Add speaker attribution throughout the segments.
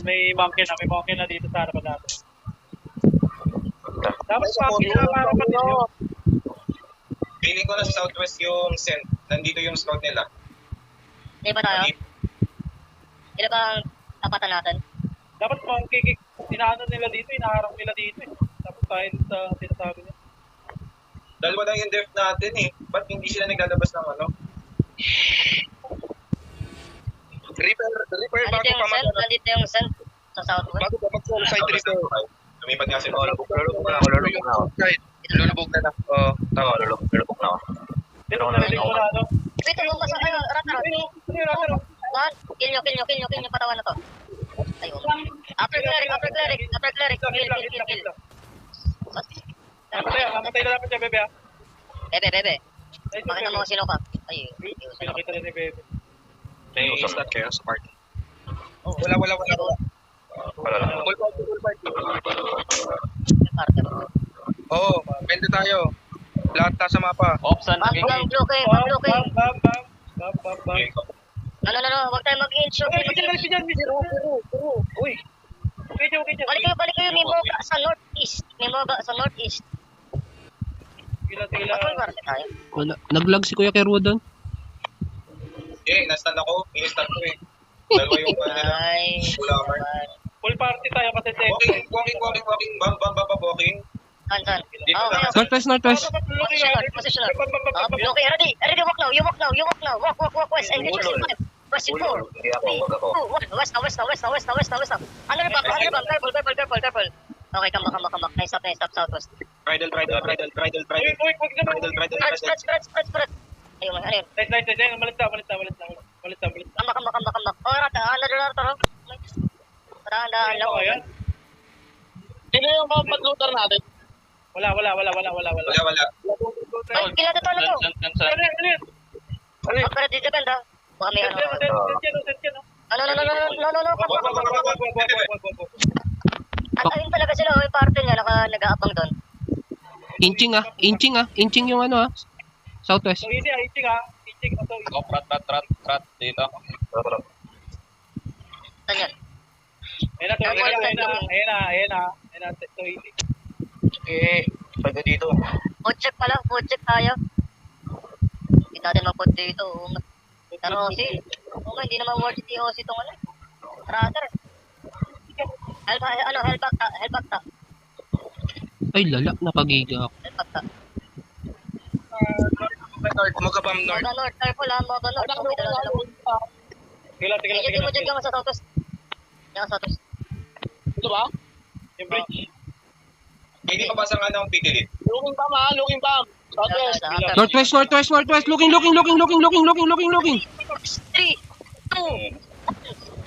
Speaker 1: may monkey na dito sa harapan natin. Dapat monkey na para dito.
Speaker 2: Feeling ko na sa southwest yung send. Nandito yung scout nila.
Speaker 3: Hindi ba tayo? Hindi ba ang tapatan natin?
Speaker 1: Dapat monkey, inaano nila dito, inaharang nila dito eh. Tapos tayo sa sinasabi niya.
Speaker 2: Dalawa lang yung depth natin eh. Ba't hindi sila naglalabas ng ano? Reaper bago pa mag...
Speaker 3: Nandito yung send sa southwest.
Speaker 2: Bago pa mag-side Reaper. Lumipat nga sila. Lulubog na lang. Oo. Tama, lulubog na ako.
Speaker 1: Dito na rin ko na ano.
Speaker 3: Wait, tulong ka sa ano, Ratarot. Saan? Kill nyo, patawan na to. Ayun. Upper cleric. Kill.
Speaker 1: Mamatay na dapat siya, bebe ah.
Speaker 3: Bebe. Pakita mo kung sino ka. Ay,
Speaker 1: Pinakita rin ni bebe.
Speaker 2: May stat kayo sa party. Wala.
Speaker 3: Wala lang.
Speaker 2: Full party.
Speaker 3: Party.
Speaker 2: Oo, pwede tayo. Lahat ta sa mapa.
Speaker 3: Bam, blocking.
Speaker 1: Bam.
Speaker 3: No, wag tayo mag-inch.
Speaker 1: Okay dyan. Uy. Okay dyan.
Speaker 3: Balik kayo, may moga sa northeast.
Speaker 1: Tila.
Speaker 3: Patrol party tayo.
Speaker 4: Wala. Nag-lag si Kuya Kerwo doon.
Speaker 2: Na-stand ako. In-stand ko eh. Dalawa yung
Speaker 3: Ay.
Speaker 1: Full party tayo kasi
Speaker 2: Walking. Bam, walking.
Speaker 3: Saan?
Speaker 4: Northwest.
Speaker 3: Positional. Okay, ready, walk now. You walk now. Walk west. Engage us in 5. West in 4. 3, 2, 1. West now. Under back. Careful. Okay, come back. Nice stop, southwest.
Speaker 2: Bridle.
Speaker 1: Uy, wag naman.
Speaker 3: Spread. Ayun.
Speaker 1: Nice. Malit na.
Speaker 3: Come back. Oh, another. Dahan lang.
Speaker 1: Okay yan.
Speaker 5: Sino yung pag-looter natin?
Speaker 1: Wala.
Speaker 3: Kailan ito na to? Pero di depend ha. Baka may ano. No. Antayin talaga sila. May party niya. Nag-aabang doon.
Speaker 4: Inching yung ano Southwest.
Speaker 1: So easy Inching.
Speaker 5: Rat dito.
Speaker 3: Saan yan?
Speaker 1: Ayan na. So easy.
Speaker 2: Okay, pwede dito.
Speaker 3: Food check tayo. Hindi natin mag-food dito. Pero hindi naman worth it yung OC itong ano. Rather. Help back ta.
Speaker 4: Ay, lala. Napagiga ako.
Speaker 3: Help back ta.
Speaker 2: Magkabam north.
Speaker 3: Moga North. Careful ha, Moga North. Sige mo dyan ka sa southwest. Diyan ka southwest.
Speaker 5: Ito ba?
Speaker 1: Yung bridge.
Speaker 2: Hindi pa basa nga ng PDD.
Speaker 5: Looking bomb. Southwest.
Speaker 4: Northwest. Looking.
Speaker 3: 3, 2, 1.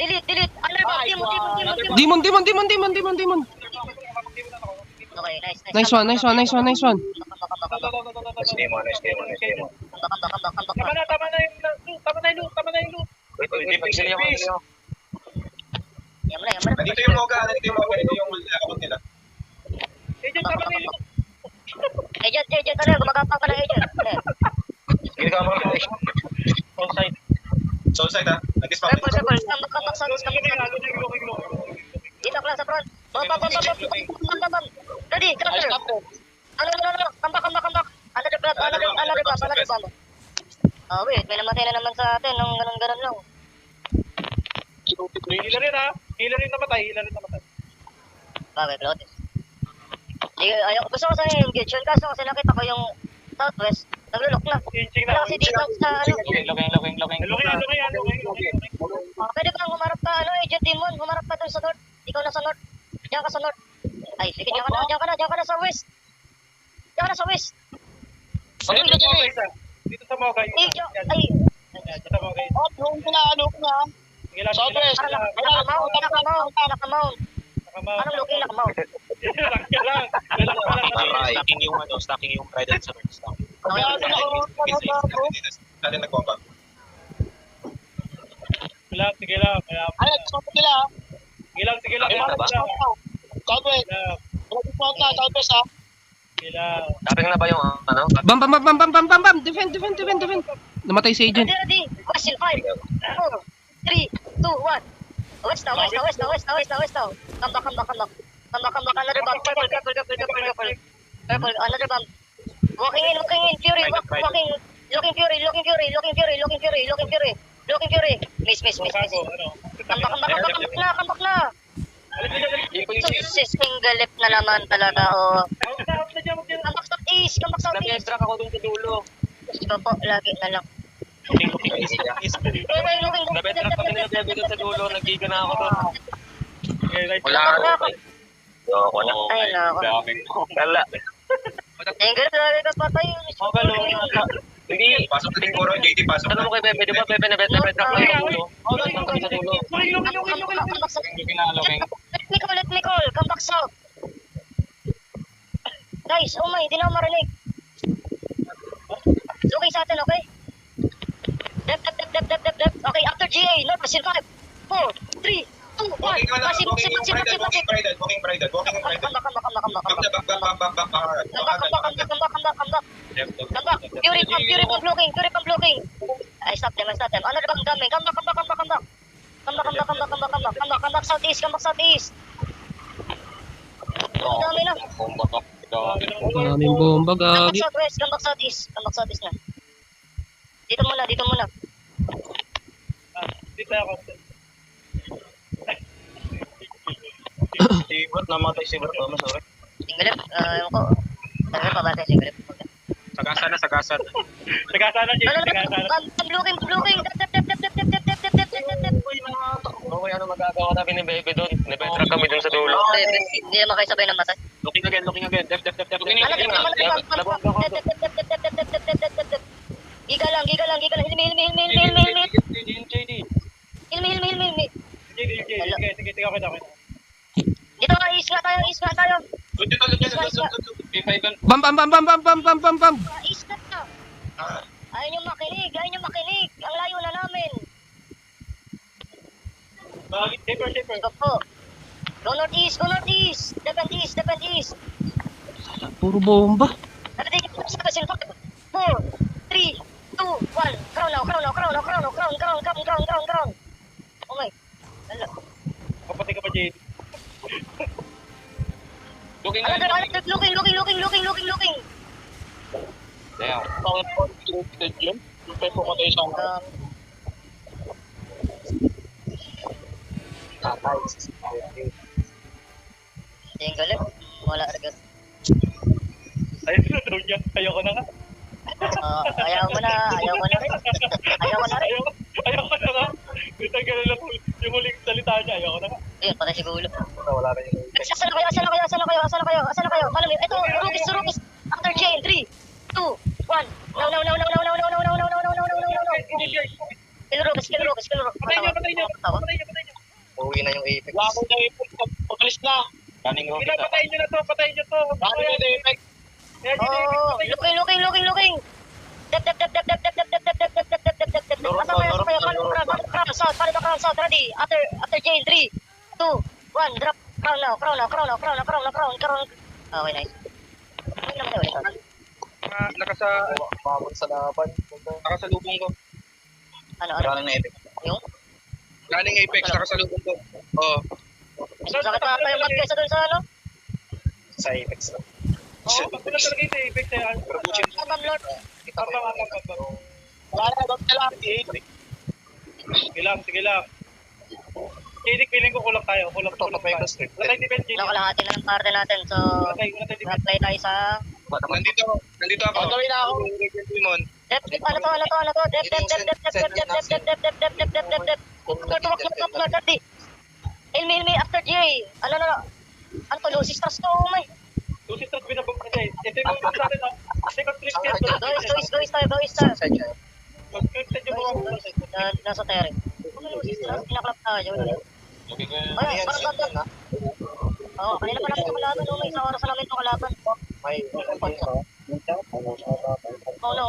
Speaker 3: Delete. Under back.
Speaker 4: Demon.
Speaker 3: Okay, nice.
Speaker 4: Nice one.
Speaker 2: Nice demo.
Speaker 1: Tama na yung loot.
Speaker 2: Wait.
Speaker 3: Yaman na.
Speaker 2: Nandito yung moga. Ito yung lakabot nila.
Speaker 1: Agent, tama na yung loot.
Speaker 3: Agent, ano? Gumagapang ka ng agent.
Speaker 2: Sige ka mo. Soul side ha. Nag-spam.
Speaker 3: Careful. Kambak sa
Speaker 1: Looking.
Speaker 3: dito ka lang sa front. Bam. Ready, cluster. Ano. Kambak. Another bomb. Oh, wait. May namatay na naman sa atin. Nung ganun lang.
Speaker 1: Healer rin namatay.
Speaker 3: Bagay, Claudius. Gusto ko sa engage yun. Kaso kasi nakita ko yung southwest. Naglulok na.
Speaker 1: Inching na.
Speaker 3: Kasi dito sa ano.
Speaker 1: Looking.
Speaker 3: Pwede bang humarap ka, Agent Demon? Humarap ka doon sa north. Ikaw na sa north. Diyan ka sa north. Ay, sige, diyan ka na sa west.
Speaker 1: Dito sa Moga.
Speaker 3: Ay.
Speaker 1: Dito sa Moga.
Speaker 5: Looking na.
Speaker 1: Sige lang.
Speaker 5: Southwest.
Speaker 3: Nakamount. Anong looking nakamount?
Speaker 2: Stacking yung Trident sa first down. Dati nag-combat.
Speaker 1: Sige lang.
Speaker 5: Ay, nag-spot nila.
Speaker 1: Sige lang.
Speaker 5: Southwest. Nag-spot na, Southwest ha.
Speaker 1: Sige lang.
Speaker 2: Dating na ba yung ano?
Speaker 4: Bam. Defend. Namatay si Agent.
Speaker 3: Ready. Question 5, 4, 3, 2, 1. West now, west now, west now, west now, west now, west now. Come back, come back, come back. Come back, come back. Another bomb. Careful, careful, careful, careful, careful. Careful, another bomb. Walking in, Fury, walking. Looking Fury, looking Fury, looking Fury, looking Fury, looking Fury. Looking Fury. Miss.
Speaker 1: Gago, ano?
Speaker 3: Come back, come back, come back, come back na. Single na naman talaga, oh.
Speaker 1: Out na dyan,
Speaker 3: Come back southeast, come back southeast.
Speaker 6: Nag-extra ako dun sa dulo.
Speaker 3: Ito po, lagi na lang.
Speaker 6: Nabetra pa nila bebe dun sa dulo. Naggiga na ako dun.
Speaker 2: Wala ka.
Speaker 6: Ayoko na.
Speaker 3: Ay, nako.
Speaker 6: Daming kala.
Speaker 3: Single, lagi ka patay.
Speaker 6: Hindi.
Speaker 2: Pasok na siguro, JT, pasok
Speaker 6: Ano
Speaker 2: na.
Speaker 6: mo kay bebe? Di ba bebe nabetra pa ako sa dulo? Hanggang kami sa dulo.
Speaker 3: Come back south.
Speaker 6: Hindi kinalawin.
Speaker 3: Let me call. Come back south. Guys, oh my, di na ako marinig. Okay sa atin, okay? Dep. Okay, after GA, north, in 5, 4, 3, 2, 1.
Speaker 2: Walking ka na,
Speaker 3: Masib.
Speaker 2: walking Pride.
Speaker 3: Come back. Fury pump blocking. I stop them. Another bomb coming. Come back southeast. Ang dami na.
Speaker 4: Daming bomba,
Speaker 3: Come
Speaker 4: gagi.
Speaker 3: back southeast na. Dito muna.
Speaker 1: Dito ako.
Speaker 6: Sibot, namatay sibot. Sorry.
Speaker 3: Single, ewan ko. Ano pa ba tayo single?
Speaker 2: Sagasan.
Speaker 1: Tagasana, Jay. Tagasana.
Speaker 3: I'm blocking. Dep.
Speaker 6: Okay, ano magagawa namin ni bebe dun? Nabetra kami dun sa dulo.
Speaker 3: Hindi naman kayo sabay ng matay.
Speaker 6: Looking again. Def.
Speaker 3: Giga lang. Hilmi.
Speaker 1: Sige, ako.
Speaker 3: Dito nga, is nga tayo.
Speaker 4: Bam.
Speaker 3: Is nga tayo. Ayaw nyo makinig. Ang layo na namin.
Speaker 1: Shaper.
Speaker 3: Ito po. Go northeast. Defend east.
Speaker 4: Puro bomba.
Speaker 3: Ready, 7, 5, 4, 3, 2, 1. Crown now. Oh my. Hala.
Speaker 1: Kapatid ka pa, Jay.
Speaker 6: Looking
Speaker 3: Another, looking.
Speaker 6: Damn.
Speaker 5: Bakit po tinitid yun? Yung pepo ko tayo sa akin.
Speaker 3: Single left. Wala agad.
Speaker 1: Ayun, drone niya. Ayoko na nga.
Speaker 3: Ayaw ko na rin.
Speaker 1: Ayoko na nga. Tanggal na lang yung huling salita niya. Ayoko na nga.
Speaker 3: Ayun, patay si Gulo.
Speaker 6: Wala na yung...
Speaker 3: Asan na kayo? Follow me. Ito, Rukis. After chain, 3, 2, 1. No. Kill Rukis.
Speaker 1: Patay niya.
Speaker 6: Uwi na yung Apex.
Speaker 5: Wala akong na-effect. Pagalis na.
Speaker 6: Running rocket.
Speaker 1: Patayin niyo na to.
Speaker 5: Bakit na na-effect?
Speaker 3: Oh, looking. Dep. Crown south, ready. After chain, 3, 2, 1. Drop. Crown now. Okay, nice. Ano naman ulit?
Speaker 6: Pamon sa laban.
Speaker 2: Nakasalubong ko.
Speaker 3: Ano?
Speaker 6: Running na Apex.
Speaker 3: Yung?
Speaker 2: Running Apex, nakasalubong ko. Oo.
Speaker 3: Sakit pa yung mag kesa dun sa ano?
Speaker 6: Sa Apex.
Speaker 1: Oo, pag na talaga yung Apex eh.
Speaker 3: Ma'am Lord.
Speaker 5: Wala na, ba't kailangan i-hate?
Speaker 1: Sige lang. Kidik, feeling ko kulang tayo. Kulang tayo. Latay defense, Kidik.
Speaker 3: Kalahati na ng parte natin. So,
Speaker 1: Latay defense.
Speaker 3: mag-play tayo sa...
Speaker 2: Nandito ako.
Speaker 5: Gagawin na ako.
Speaker 2: Simon.
Speaker 3: Dep. Ano to? Dep. Tumak, ready. Ilmi, after GA. Ano to, Lucy Stars to, may.
Speaker 1: Lucy Stars binabang ka dyan. Ito yung mga sa atin ha. Second trip yan.
Speaker 3: Go star.
Speaker 1: Mag-scripted yung mga mga.
Speaker 3: Nasa terre. Pinaklap tayo. Ay, parang Oo, kanina pa namin kalaban. May isang oras na namin itong kalaban. Oh no.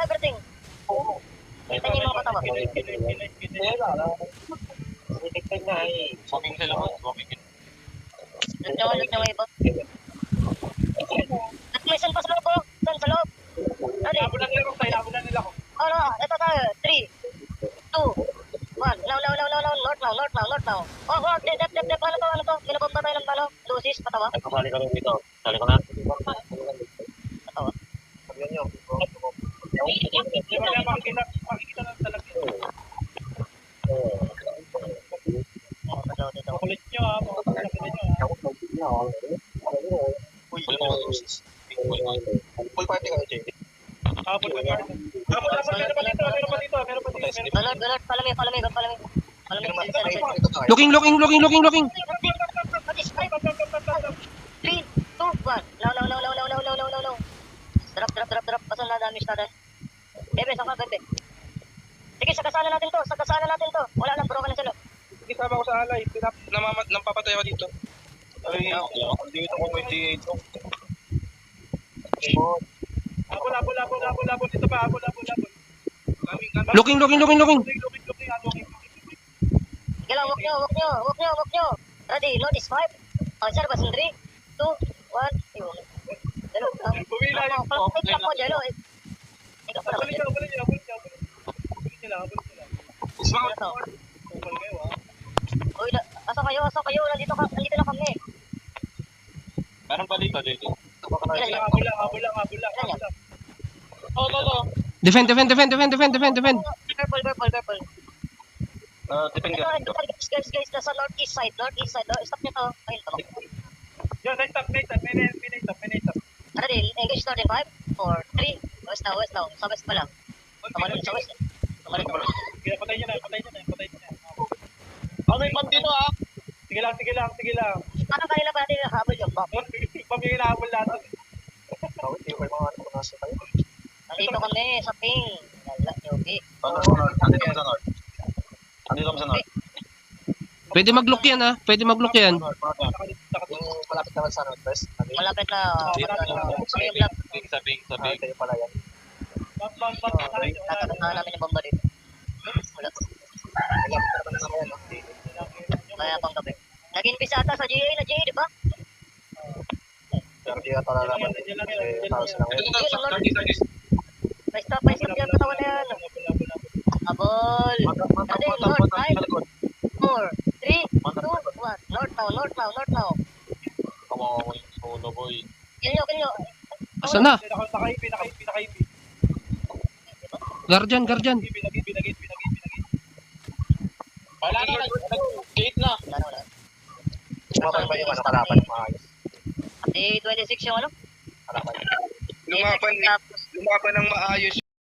Speaker 3: Everything. Kita niyo yung mga katawa.
Speaker 6: Swapping sila mo.
Speaker 3: Look nyo yung iba.
Speaker 6: Kasali ka rin dito. Kasali ko na.
Speaker 3: Ito ah.
Speaker 2: Sabihan nyo.
Speaker 1: Di ba kaya makikita lang talaga.
Speaker 3: Dito.
Speaker 1: Makulit nyo ha, makulit nyo ha.
Speaker 2: Uy, full party kayo, JD.
Speaker 1: Habol ka guard. Habol, meron pa dito.
Speaker 3: Alert, follow me. Follow me.
Speaker 4: Looking.
Speaker 3: 3, 2, 1. Low. Drop. Pasal na damage natin. Bebe, saka bebe. Sige, sagasanan natin to. Wala lang, broken na sila.
Speaker 2: Isama ko sa alay. Nampapatay ako dito. Ay, dito ko may D8.
Speaker 1: Habol dito pa, habol.
Speaker 4: Looking.
Speaker 3: Sige lang, walk nyo. Ready, load is 5. Sir, basin 3, 2, 1. Ayun. Jalo.
Speaker 1: Bumila yung
Speaker 3: Take lang po, Jalo. Ikaw pala.
Speaker 1: habol nyo.
Speaker 2: Isma
Speaker 3: Ano to?
Speaker 1: Habol kayo ha.
Speaker 3: Uy, asa kayo? Nandito na kami.
Speaker 5: Meron pa dito, JD.
Speaker 1: Habol lang.
Speaker 5: Oh.
Speaker 4: Defend.
Speaker 3: Careful.
Speaker 6: Tipin ka.
Speaker 3: Guys, nasa northeast side. Stop nyo to. Ayun, tama.
Speaker 1: Yo, next up. May next up.
Speaker 3: Ready, engage start in 5, 4, 3. West now. Sa west pa lang. Kamarin sa west.
Speaker 1: Sige, patay nyo na.
Speaker 5: May pang dito ah.
Speaker 1: Sige lang.
Speaker 3: Parang kanila pa natin habol yung bomb.
Speaker 1: Pamili na habol natin.
Speaker 2: Hindi ko yung mga nasa kayo.
Speaker 3: Nandito kami sa ping. Wala, yogi.
Speaker 6: Andito kami sa north.
Speaker 4: Pwede mag-look yan ha.
Speaker 2: Yung malapit naman sa northwest.
Speaker 3: Malapit na. Kami yung block.
Speaker 5: Sabing.
Speaker 2: Kayo pala yan.
Speaker 3: Tatatahan namin yung bomba dito. Wala.
Speaker 2: Malapit naman na naman yan.
Speaker 3: Kaya pang gabi. Naging pisa ata sa GA na GA, di ba?
Speaker 2: Pero di ka talalaman. House lang yan.
Speaker 3: May stop yung katawan na yan. Abol. Ready, north, 5, 4, 3, 2, 1. North now.
Speaker 5: Kawawa ko yung solo boy.
Speaker 3: Kill nyo.
Speaker 4: Asan na?
Speaker 1: Pinaka-IP.
Speaker 4: Guardian.
Speaker 1: Pinagit.
Speaker 5: Wala na, nag-gate na.
Speaker 3: Wala.
Speaker 2: Sumapan ba yung ano kalaban? Maayos.
Speaker 3: Di 26 yung ano?
Speaker 2: Kalaban.
Speaker 3: Lumaban
Speaker 2: Lumaban ng maayos